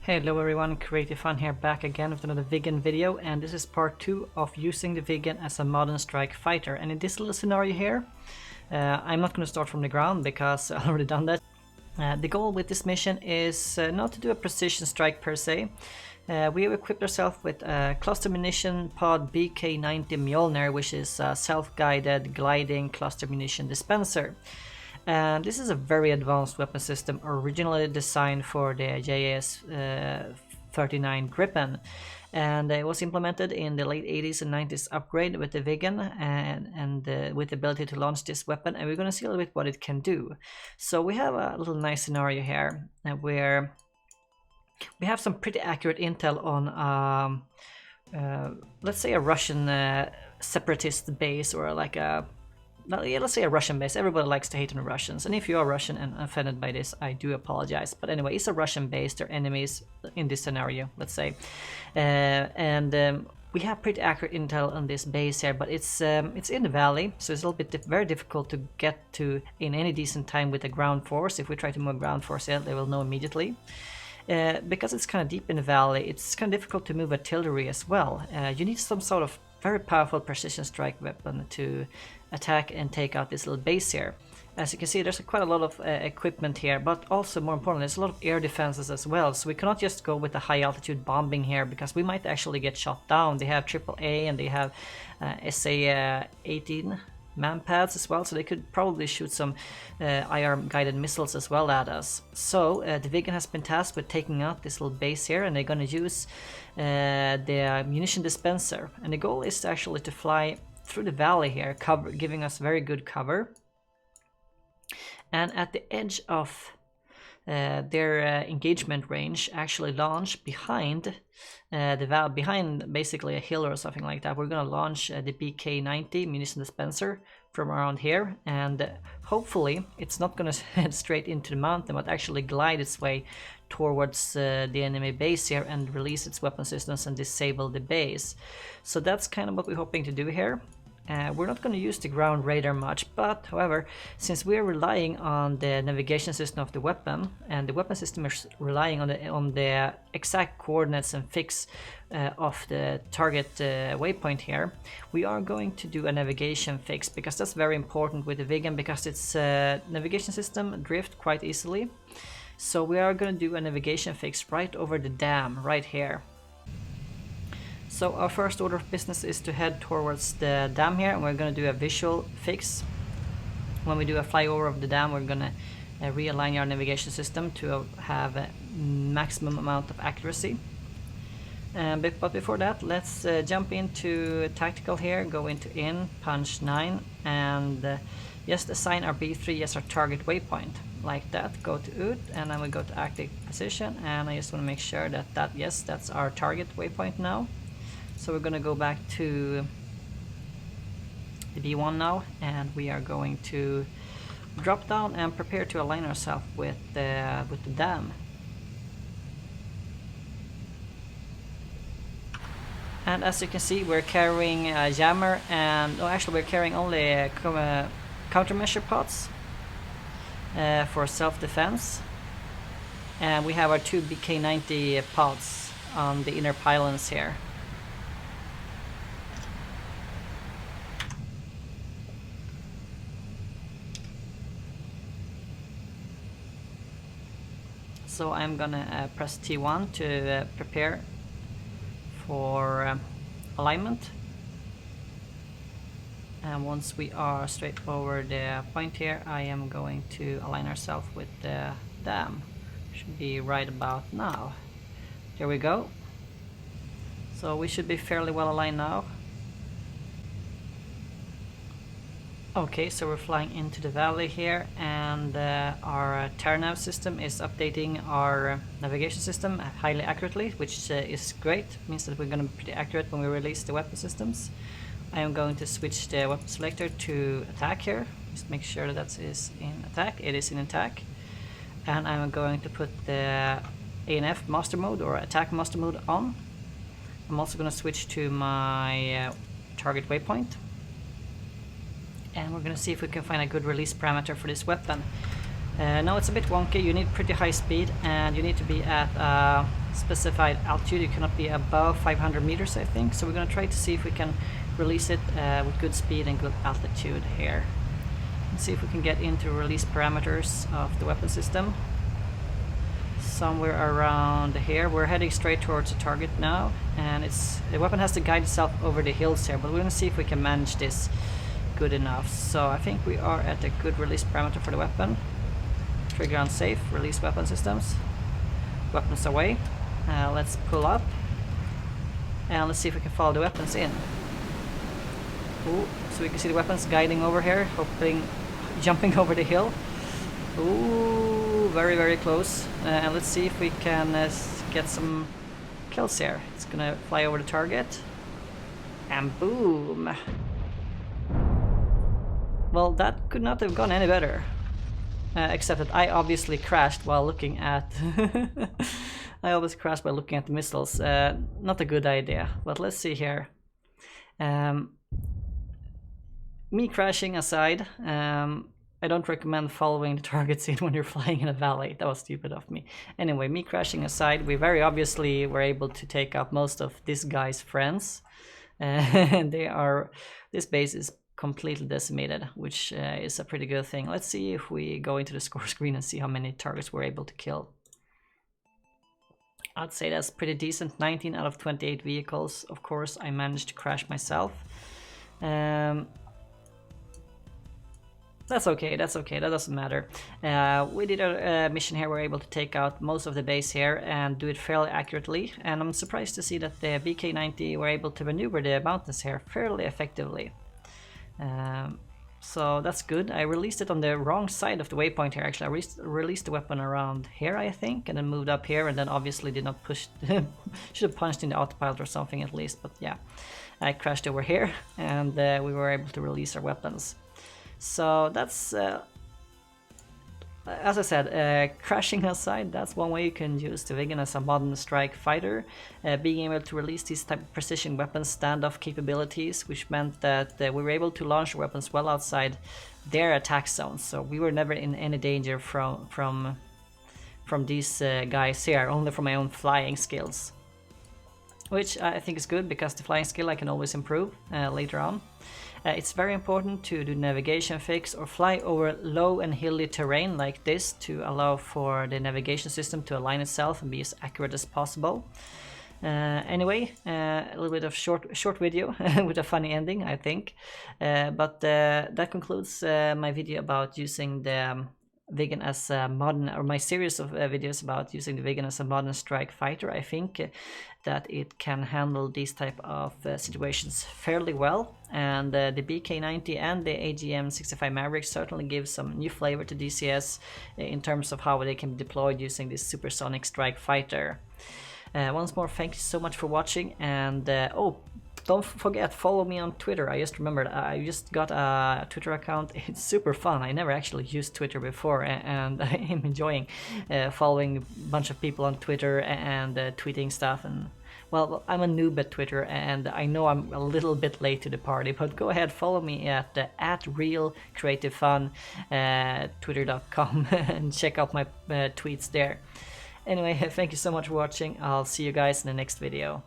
Hello everyone, Creative Fun here, back again with another Viggen video, and this is part 2 of using the Viggen as a modern strike fighter. And in this little scenario here, I'm not going to start from the ground because I've already done that. The goal with this mission is not to do a precision strike per se. We have equipped ourselves with a cluster munition pod BK-90 Mjolnir, which is a self-guided gliding cluster munition dispenser. And this is a very advanced weapon system, originally designed for the AJS37 Gripen, and it was implemented in the late 80s and 90s upgrade with the Viggen and with the ability to launch this weapon, and we're going to see a little bit what it can do. So we have a little nice scenario here where we have some pretty accurate intel on let's say a Russian separatist base, or like a let's say a Russian base. Everybody likes to hate on the Russians, and if you are Russian and offended by this, I do apologize. But anyway, it's a Russian base. They're enemies in this scenario, let's say, and we have pretty accurate intel on this base here, but it's in the valley, so it's a little bit very difficult to get to in any decent time with a ground force. If we try to move ground force here, they will know immediately. Because it's kind of deep in the valley, it's kind of difficult to move artillery as well. You need some sort of very powerful precision strike weapon to attack and take out this little base here. As you can see, there's quite a lot of equipment here, but also more importantly, there's a lot of air defenses as well. So we cannot just go with the high altitude bombing here, because we might actually get shot down. They have AAA and they have SA-18 manpads as well, so they could probably shoot some IR guided missiles as well at us. So the Viggen has been tasked with taking out this little base here, and they're going to use the munition dispenser, and the goal is actually to fly through the valley here, giving us very good cover, and at the edge of their engagement range, actually launch behind behind basically a hill or something like that. We're going to launch the BK-90 munition dispenser from around here, and hopefully it's not going to head straight into the mountain, but actually glide its way towards the enemy base here and release its weapon systems and disable the base. So that's kind of what we're hoping to do here. We're not going to use the ground radar much, but however, since we are relying on the navigation system of the weapon, and the weapon system is relying on the exact coordinates and fix of the target waypoint here, we are going to do a navigation fix, because that's very important with the Viggen, because its navigation system drift quite easily. So we are going to do a navigation fix right over the dam right here. So our first order of business is to head towards the dam here, and we're going to do a visual fix. When we do a flyover of the dam, we're going to realign our navigation system to have a maximum amount of accuracy. But before that, let's jump into tactical here, go into punch 9, and just assign our B3 as our target waypoint. Like that, go to UT, and then we go to active position, and I just want to make sure that that's our target waypoint now. So we're going to go back to the B1 now, and we are going to drop down and prepare to align ourselves with the dam. And as you can see, we're carrying a jammer, and actually we're carrying only countermeasure pods for self-defense, and we have our 2 BK-90 pods on the inner pylons here. So I'm gonna press T1 to prepare for alignment, and once we are straight over the point here, I am going to align ourselves with the dam. Should be right about now. There we go. So we should be fairly well aligned now. Okay, so we're flying into the valley here, and our TerraNav system is updating our navigation system highly accurately, which is great. It means that we're going to be pretty accurate when we release the weapon systems. I am going to switch the weapon selector to attack here. Just make sure that is in attack. It is in attack. And I'm going to put the ANF master mode, or attack master mode, on. I'm also going to switch to my target waypoint. And we're going to see if we can find a good release parameter for this weapon. Now it's a bit wonky. You need pretty high speed, and you need to be at specified altitude. It cannot be above 500 meters, I think. So we're going to try to see if we can release it with good speed and good altitude here. Let's see if we can get into release parameters of the weapon system. Somewhere around here. We're heading straight towards the target now, and the weapon has to guide itself over the hills here, but we're going to see if we can manage this good enough. So I think we are at a good release parameter for the weapon. Trigger on safe, release weapon systems. Weapons away. Let's pull up and let's see if we can follow the weapons in. Ooh, so we can see the weapons guiding over here, jumping over the hill. Ooh, very, very close. And let's see if we can get some kills here. It's gonna fly over the target. And boom! Well, that could not have gone any better. Except that I obviously crashed while looking at... I always crash by looking at the missiles. Not a good idea, but let's see here. Me crashing aside, I don't recommend following the targets in when you're flying in a valley. That was stupid of me. Anyway, me crashing aside, we very obviously were able to take out most of this guy's friends. And this base is completely decimated, which is a pretty good thing. Let's see if we go into the score screen and see how many targets we're able to kill. I'd say that's pretty decent. 19 out of 28 vehicles. Of course, I managed to crash myself. That's okay, that doesn't matter. We did a mission here, we're able to take out most of the base here and do it fairly accurately. And I'm surprised to see that the VK90 were able to maneuver the mountains here fairly effectively. So that's good. I released it on the wrong side of the waypoint here, actually. I released the weapon around here, I think, and then moved up here, and then obviously did not push... should have punched in the autopilot or something at least, but yeah. I crashed over here, and we were able to release our weapons. So that's... as I said, crashing aside, that's one way you can use the Viggen as a modern strike fighter. Being able to release these type of precision weapons standoff capabilities, which meant that we were able to launch weapons well outside their attack zones. So we were never in any danger from these guys here, only from my own flying skills. Which I think is good, because the flying skill I can always improve later on. It's very important to do navigation fix or fly over low and hilly terrain like this to allow for the navigation system to align itself and be as accurate as possible. Anyway, a little bit of short video with a funny ending, I think. But that concludes my video about using the Viggen as a modern, or my series of videos about using the Viggen as a modern strike fighter. I think that it can handle these type of situations fairly well, and the BK90 and the AJM37 Maverick certainly give some new flavor to DCS in terms of how they can be deployed using this supersonic strike fighter. Once more, thank you so much for watching, and oh, don't forget, follow me on Twitter. I just remembered, I just got a Twitter account. It's super fun. I never actually used Twitter before, and I am enjoying following a bunch of people on Twitter and tweeting stuff. And well, I'm a noob at Twitter, and I know I'm a little bit late to the party, but go ahead, follow me at @realcreativefun, twitter.com, and check out my tweets there. Anyway, thank you so much for watching. I'll see you guys in the next video.